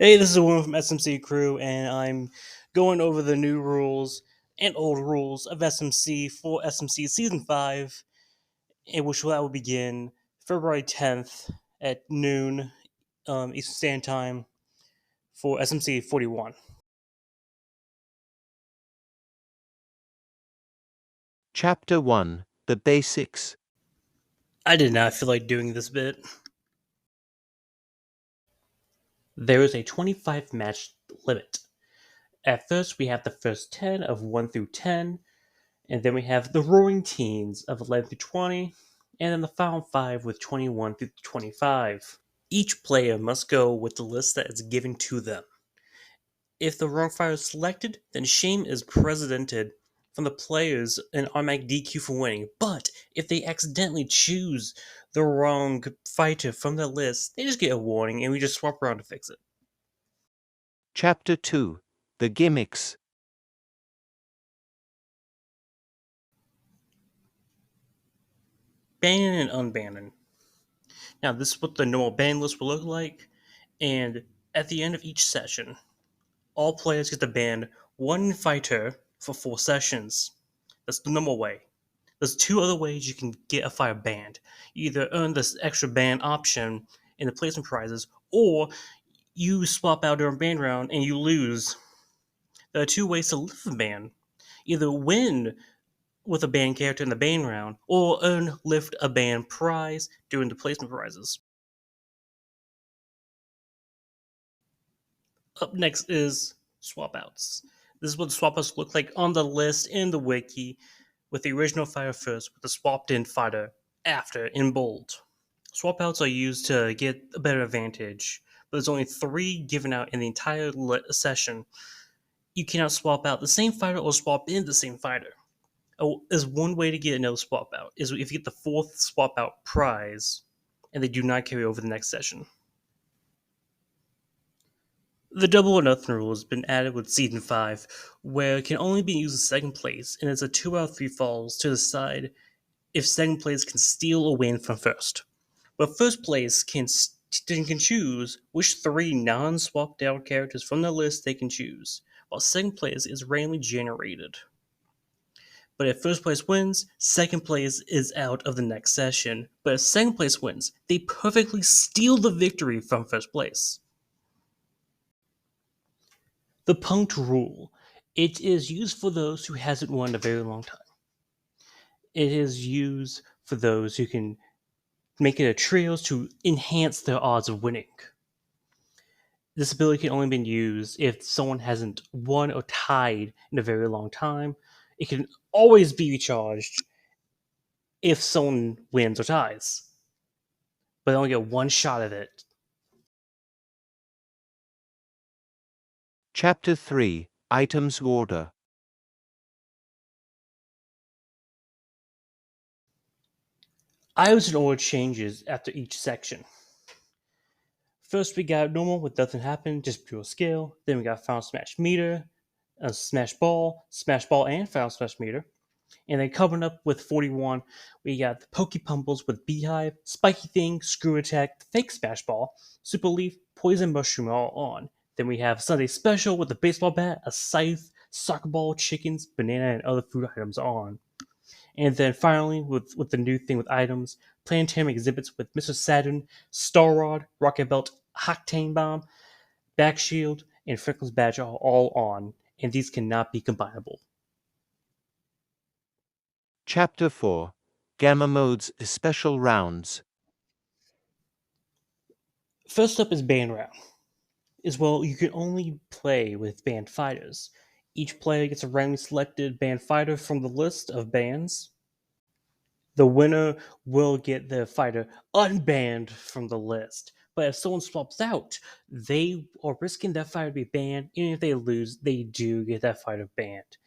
Hey, this is Will from SMC Crew, and I'm going over the new rules and old rules of SMC for SMC Season 5, in which that will begin February 10th at noon Eastern Standard Time for SMC 41. Chapter 1 The Basics. I did not feel like doing this bit. There is a 25 match limit. At first, we have the first 10 of 1 through 10, and then we have the Roaring Teens of 11 through 20, and then the final 5 with 21 through 25. Each player must go with the list that is given to them. If the wrong fighter is selected, then shame is presented from the players and automatic DQ for winning. But if they accidentally choose the wrong fighter from the list, they just get a warning and we just swap around to fix it. Chapter 2 The Gimmicks. Banning and unbanning. Now, this is what the normal ban list will look like, and at the end of each session, all players get to ban one fighter for 4 sessions. That's the normal way. There's two other ways you can get a fighter banned. You either earn this extra ban option in the placement prizes, or you swap out during ban round and you lose. There are two ways to lift a ban. Either win with a ban character in the ban round, or earn lift a ban prize during the placement prizes. Up next is swap outs. This is what the swap outs look like on the list in the wiki, with the original fighter first, with the swapped in fighter after in bold. Swap outs are used to get a better advantage, but there's only 3 given out in the entire session. You cannot swap out the same fighter or swap in the same fighter. Oh, there's one way to get another swap out, is if you get the 4th swap out prize, and they do not carry over the next session. The double or nothing rule has been added with Season 5, where it can only be used in second place, and it's a 2 out of 3 falls to decide if second place can steal a win from first. But first place can choose which 3 non-swapped out characters from the list they can choose, while second place is randomly generated. But if first place wins, second place is out of the next session. But if second place wins, they perfectly steal the victory from first place. The punked rule. It is used for those who hasn't won in a very long time. It is used for those who can make it a trios to enhance their odds of winning. This ability can only be used if someone hasn't won or tied in a very long time. It can always be recharged if someone wins or ties, but they only get one shot at it. Chapter 3 Items Order. Items and order changes after each section. First, we got normal with nothing happened, just pure skill. Then we got Final Smash Meter, a Smash Ball, and Final Smash Meter. And then coming up with 41, we got the Pokepumbles with Beehive, Spiky Thing, Screw Attack, Fake Smash Ball, Super Leaf, Poison Mushroom all on. Then we have Sunday Special with a baseball bat, a scythe, soccer ball, chickens, banana, and other food items on. And then finally, with the new thing with items, planetarium exhibits with Mr. Saturn, Star Rod, Rocket Belt, Octane Bomb, Back Shield, and Franklin's Badge are all on, and these cannot be combinable. Chapter 4 GameModes Special Rounds. First up is Band Round. You can only play with banned fighters. Each player gets a randomly selected banned fighter from the list of bans. The winner will get their fighter unbanned from the list. But if someone swaps out, they are risking that fighter to be banned. Even if they lose, they do get that fighter banned.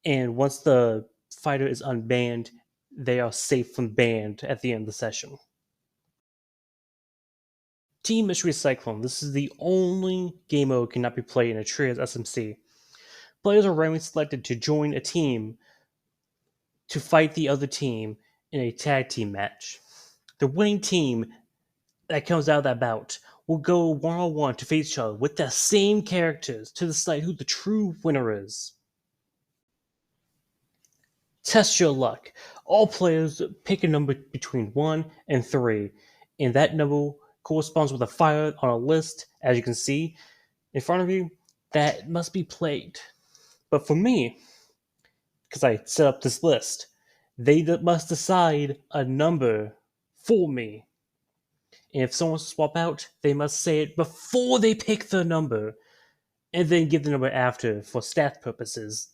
And once the fighter is unbanned, they are safe from banned at the end of the session. Team Mystery Cyclone. This is the only game mode cannot be played in a trio as SMC. Players are randomly selected to join a team to fight the other team in a tag team match. The winning team that comes out of that bout will go one on one to face each other with the same characters to decide who the true winner is. Test your luck. All players pick a number between 1 and 3, and that number corresponds with a fire on a list, as you can see in front of you, that must be played. But for me, because I set up this list, they must decide a number for me. And if someone wants to swap out, they must say it before they pick the number, and then give the number after for stat purposes.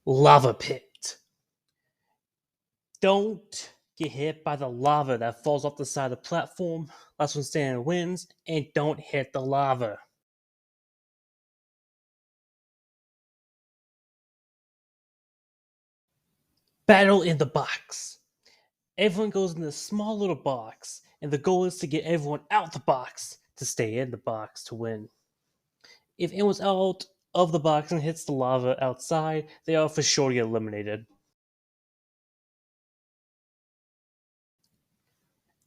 Lava pit. Don't get hit by the lava that falls off the side of the platform. Last one standing wins, and don't hit the lava. Battle in the box. Everyone goes in this small little box, and the goal is to get everyone out the box to stay in the box to win. If anyone's out of the box and hits the lava outside, they are for sure to get eliminated.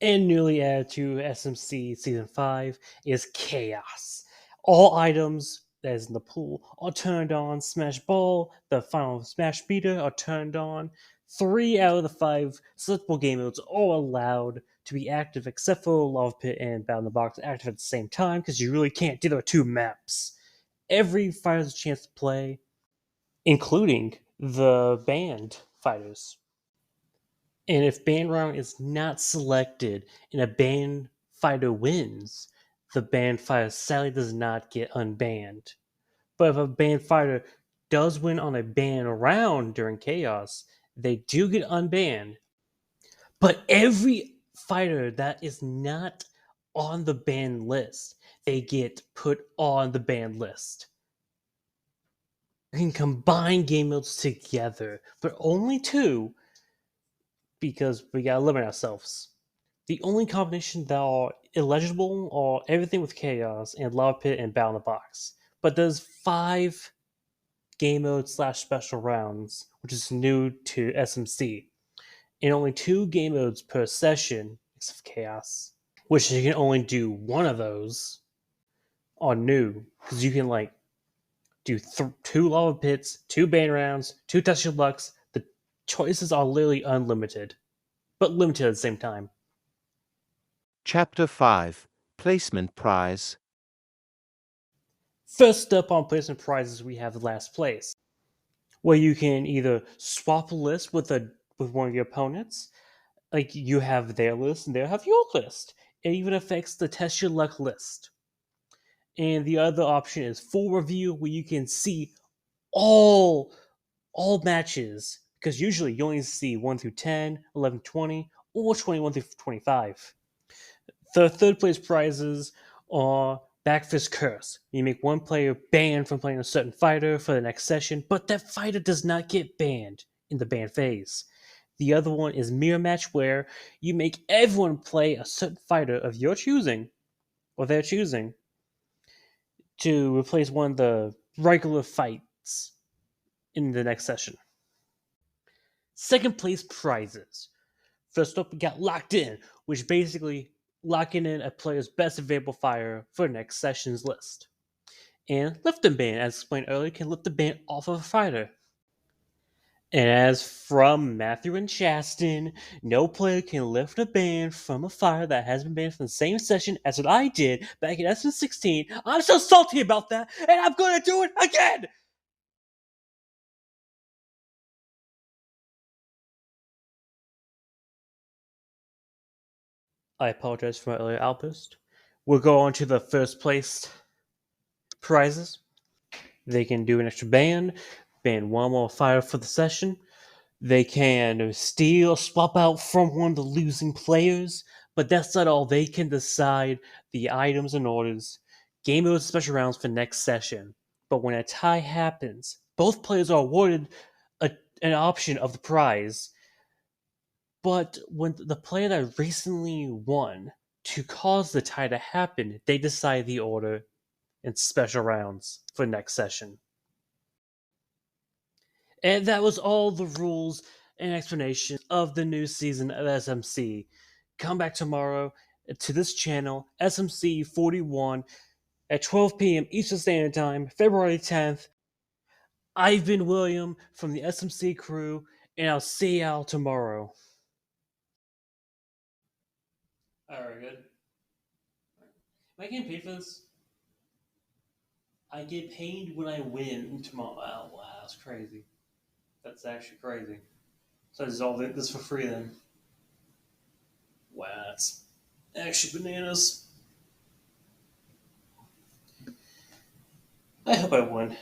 And newly added to SMC Season 5 is Chaos. All items that is in the pool are turned on. Smash Ball, the final Smash Beater are turned on. 3 out of the 5 selectable game modes are allowed to be active except for Lava Pit and Battle in the Box active at the same time because you really can't do the 2 maps. Every fighter has a chance to play, including the banned fighters. And if banned round is not selected and a banned fighter wins, the banned fighter sadly does not get unbanned. But if a banned fighter does win on a banned round during Chaos, they do get unbanned. But every fighter that is not on the banned list, they get put on the banned list. You can combine game modes together, but only 2 because we gotta limit ourselves. The only combination that are illegible are everything with Chaos and Lava Pit and Battle in the Box. But there's 5 game mode slash special rounds, which is new to SMC, and only 2 game modes per session, except for Chaos, which you can only do one of those on new, because you can like do 2 lava pits, 2 bane rounds, 2 test your lucks. The choices are literally unlimited, but limited at the same time. Chapter 5 Placement Prize. First up on placement prizes, we have last place, where you can either swap a list with one of your opponents, like you have their list and they'll have your list. It even affects the test your luck list. And the other option is full review, where you can see all all matches, because usually you only see 1 through 10, 11, 20, or 21 through 25. The third place prizes are Backfist Curse. You make one player banned from playing a certain fighter for the next session, but that fighter does not get banned in the ban phase. The other one is Mirror Match, where you make everyone play a certain fighter of your choosing, or their choosing, to replace one of the regular fights in the next session. Second place prizes. First up, we got Locked In, which basically locking in a player's best available fire for the next session's list. And Lift and Ban, as explained earlier, can lift the ban off of a fighter. And as from Matthew and Shaston, no player can lift a ban from a fire that has been banned from the same session as what I did back in SM16. I'm so salty about that, and I'm gonna do it again! I apologize for my earlier outburst. We'll go on to the first place prizes. They can do an extra ban one more fire for the session. They can steal, swap out from one of the losing players, but that's not all. They can decide the items and orders, game modes, special rounds for next session. But when a tie happens, both players are awarded an option of the prize. But when the player that recently won, to cause the tie to happen, they decide the order and special rounds for next session. And that was all the rules and explanation of the new season of SMC. Come back tomorrow to this channel, SMC 41, at 12 p.m. Eastern Standard Time, February 10th. I've been William from the SMC crew, and I'll see y'all tomorrow. Alright, good. Am I getting paid for this? I get paid when I win tomorrow. Oh, wow, that's crazy. That's actually crazy. So I just all did this for free then. Wow, that's actually bananas. I hope I win.